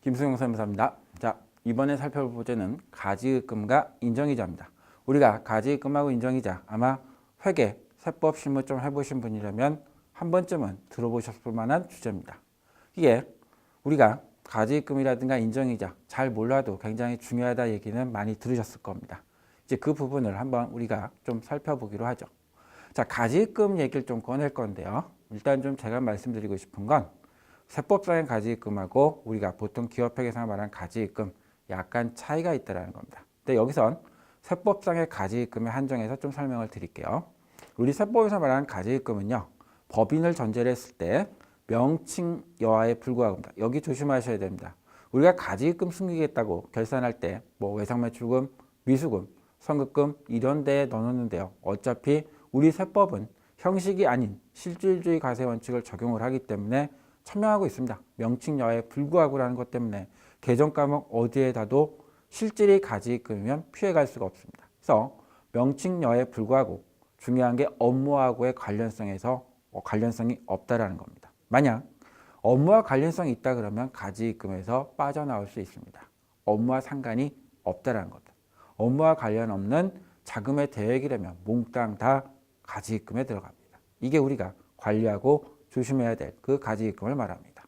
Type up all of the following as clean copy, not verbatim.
김수영 선생님입니다. 자, 이번에 살펴볼 부제는 가지의금과 인정이자입니다. 우리가 가지의금하고 인정이자 아마 회계, 세법, 실무 좀 해보신 분이라면 한 번쯤은 들어보셨을 만한 주제입니다. 이게 우리가 가지의금이라든가 인정이자 잘 몰라도 굉장히 중요하다 얘기는 많이 들으셨을 겁니다. 이제 그 부분을 한번 우리가 좀 살펴보기로 하죠. 자, 가지의금 얘기를 좀 꺼낼 건데요. 일단 좀 제가 말씀드리고 싶은 건 세법상의 가지의금하고 우리가 보통 기업회계상 말하는 가지의금 약간 차이가 있다는 겁니다. 근데 여기선 세법상의 가지의금에 한정해서 좀 설명을 드릴게요. 우리 세법에서 말하는 가지의금은요, 법인을 전제로 했을 때 명칭 여하에 불구하고입니다. 여기 조심하셔야 됩니다. 우리가 가지의금 숨기겠다고 결산할 때 뭐 외상매출금, 미수금, 선급금 이런 데에 넣어놓는데요. 어차피 우리 세법은 형식이 아닌 실질주의 과세 원칙을 적용을 하기 때문에 천명하고 있습니다. 명칭 여하에 불구하고라는 것 때문에 개정 과목 어디에다도 실질이 가지의금이면 피해갈 수가 없습니다. 그래서 명칭 여하에 불구하고 중요한 게 업무하고의 관련성에서 관련성이 없다라는 겁니다. 만약 업무와 관련성이 있다 그러면 가지의금에서 빠져나올 수 있습니다. 업무와 상관이 없다라는 겁니다. 업무와 관련 없는 자금의 대액이라면 몽땅 다 가지의금에 들어갑니다. 이게 우리가 관리하고 조심해야 될 그 가지의금을 말합니다.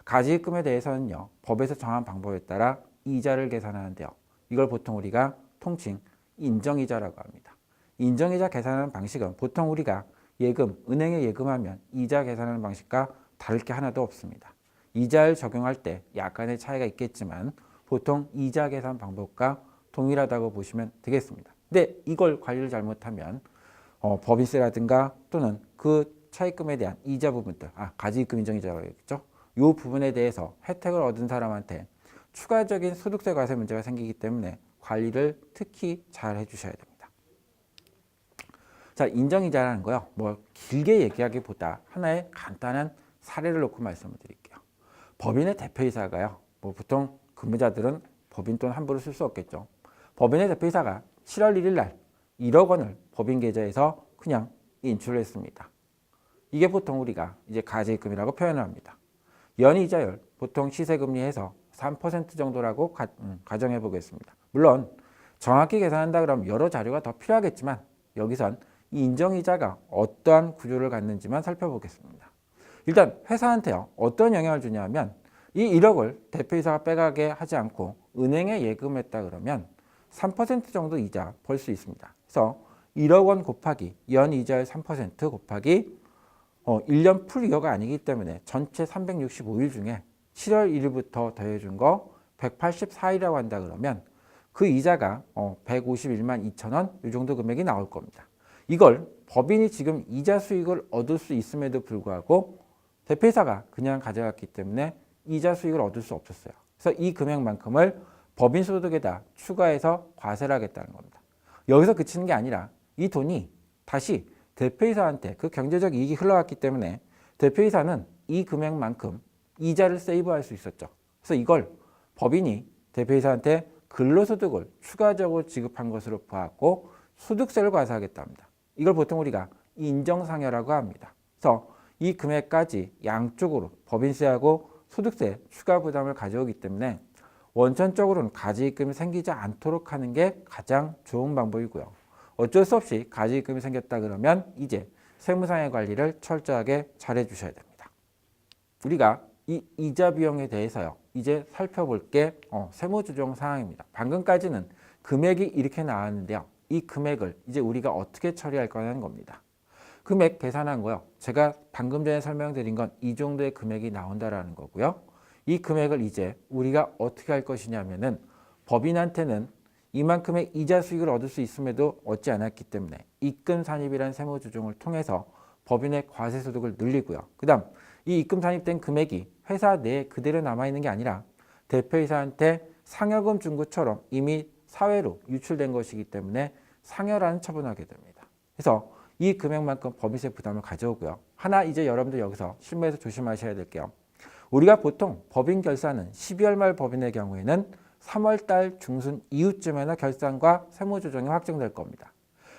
가지의금에 대해서는요, 법에서 정한 방법에 따라 이자를 계산하는데요. 이걸 보통 우리가 통칭 인정이자라고 합니다. 인정이자 계산하는 방식은 보통 우리가 예금, 은행에 예금하면 이자 계산하는 방식과 다를 게 하나도 없습니다. 이자를 적용할 때 약간의 차이가 있겠지만 보통 이자 계산 방법과 동일하다고 보시면 되겠습니다. 근데 이걸 관리를 잘못하면 법인세라든가 또는 그 차입금에 대한 이자 부분들, 가지의금 인정이자라고 했죠. 이 부분에 대해서 혜택을 얻은 사람한테 추가적인 소득세 과세 문제가 생기기 때문에 관리를 특히 잘 해주셔야 됩니다. 자, 인정이자라는 거요. 뭐 길게 얘기하기보다 하나의 간단한 사례를 놓고 말씀을 드릴게요. 법인의 대표이사가요. 뭐 보통 근무자들은 법인 돈 함부로 쓸 수 없겠죠. 법인의 대표이사가 7월 1일 날 1억 원을 법인 계좌에서 그냥 인출을 했습니다. 이게 보통 우리가 이제 가지의금이라고 표현을 합니다. 연이자율 보통 시세금리에서 3% 정도라고 가정해 보겠습니다. 물론 정확히 계산한다 그러면 여러 자료가 더 필요하겠지만 여기선 이 인정이자가 어떠한 구조를 갖는지만 살펴보겠습니다. 일단 회사한테요, 어떤 영향을 주냐면 이 1억을 대표이사가 빼가게 하지 않고 은행에 예금했다 그러면 3% 정도 이자 벌 수 있습니다. 그래서 1억 원 곱하기 연이자율 3% 곱하기 1년 풀이어가 아니기 때문에 전체 365일 중에 7월 1일부터 더해준 거 184일이라고 한다 그러면 그 이자가 151만 2천 원 이 정도 금액이 나올 겁니다. 이걸 법인이 지금 이자 수익을 얻을 수 있음에도 불구하고 대표이사가 그냥 가져갔기 때문에 이자 수익을 얻을 수 없었어요. 그래서 이 금액만큼을 법인 소득에다 추가해서 과세를 하겠다는 겁니다. 여기서 그치는 게 아니라 이 돈이 다시 대표이사한테 그 경제적 이익이 흘러갔기 때문에 대표이사는 이 금액만큼 이자를 세이브할 수 있었죠. 그래서 이걸 법인이 대표이사한테 근로소득을 추가적으로 지급한 것으로 보았고 소득세를 과세하겠다 합니다. 이걸 보통 우리가 인정상여라고 합니다. 그래서 이 금액까지 양쪽으로 법인세하고 소득세 추가 부담을 가져오기 때문에 원천적으로는 가지의금이 생기지 않도록 하는 게 가장 좋은 방법이고요. 어쩔 수 없이 가지의금이 생겼다 그러면 이제 세무상의 관리를 철저하게 잘 해주셔야 됩니다. 우리가 이 이자 비용에 대해서요, 이제 살펴볼 게 세무조정 사항입니다. 방금까지는 금액이 이렇게 나왔는데요. 이 금액을 이제 우리가 어떻게 처리할 거냐는 겁니다. 금액 계산한 거요. 제가 방금 전에 설명드린 건 이 정도의 금액이 나온다라는 거고요. 이 금액을 이제 우리가 어떻게 할 것이냐면은 법인한테는 이만큼의 이자 수익을 얻을 수 있음에도 얻지 않았기 때문에 입금 산입이라는 세무 조정을 통해서 법인의 과세 소득을 늘리고요. 그다음 이 입금 산입된 금액이 회사 내에 그대로 남아 있는 게 아니라 대표이사한테 상여금 준 것처럼 이미 사회로 유출된 것이기 때문에 상여라는 처분을 하게 됩니다. 그래서 이 금액만큼 법인세 부담을 가져오고요. 하나 이제 여러분들 여기서 실무에서 조심하셔야 될게요. 우리가 보통 법인 결산은 12월 말 법인의 경우에는 3월 달 중순 이후쯤에나 결산과 세무조정이 확정될 겁니다.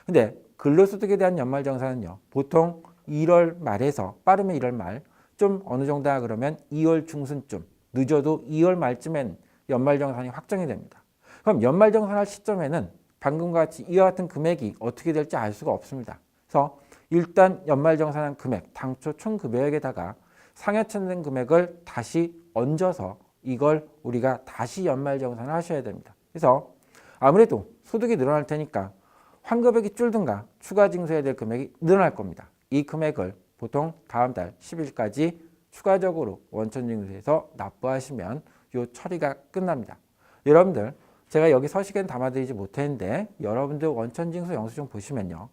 근데 근로소득에 대한 연말정산은요, 보통 1월 말에서 빠르면 1월 말, 좀 어느 정도야 그러면 2월 중순쯤 늦어도 2월 말쯤엔 연말정산이 확정이 됩니다. 그럼 연말정산할 시점에는 방금과 같이 이와 같은 금액이 어떻게 될지 알 수가 없습니다. 그래서 일단 연말정산한 금액, 당초 총 급여액에다가 상여천된 금액을 다시 얹어서 이걸 우리가 다시 연말정산을 하셔야 됩니다. 그래서 아무래도 소득이 늘어날 테니까 환급액이 줄든가 추가 징수해야 될 금액이 늘어날 겁니다. 이 금액을 보통 다음 달 10일까지 추가적으로 원천징수해서 납부하시면 이 처리가 끝납니다. 여러분들 제가 여기 서식엔 담아드리지 못했는데 여러분들 원천징수 영수증 보시면요.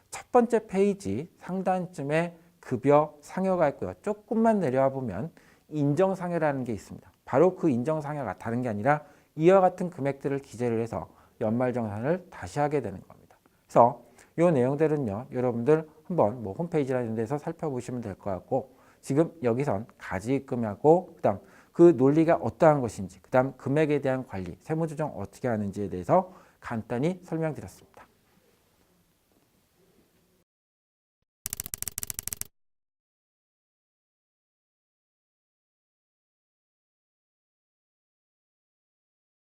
첫 번째 페이지 상단쯤에 급여 상여가 있고요. 조금만 내려와 보면 인정상여라는 게 있습니다. 바로 그 인정상여가 다른 게 아니라 이와 같은 금액들을 기재를 해서 연말정산을 다시 하게 되는 겁니다. 그래서 이 내용들은요. 여러분들 한번 뭐 홈페이지라는 데서 살펴보시면 될 것 같고 지금 여기선 가지입금하고 그다음 그 논리가 어떠한 것인지 그다음 금액에 대한 관리, 세무조정 어떻게 하는지에 대해서 간단히 설명드렸습니다.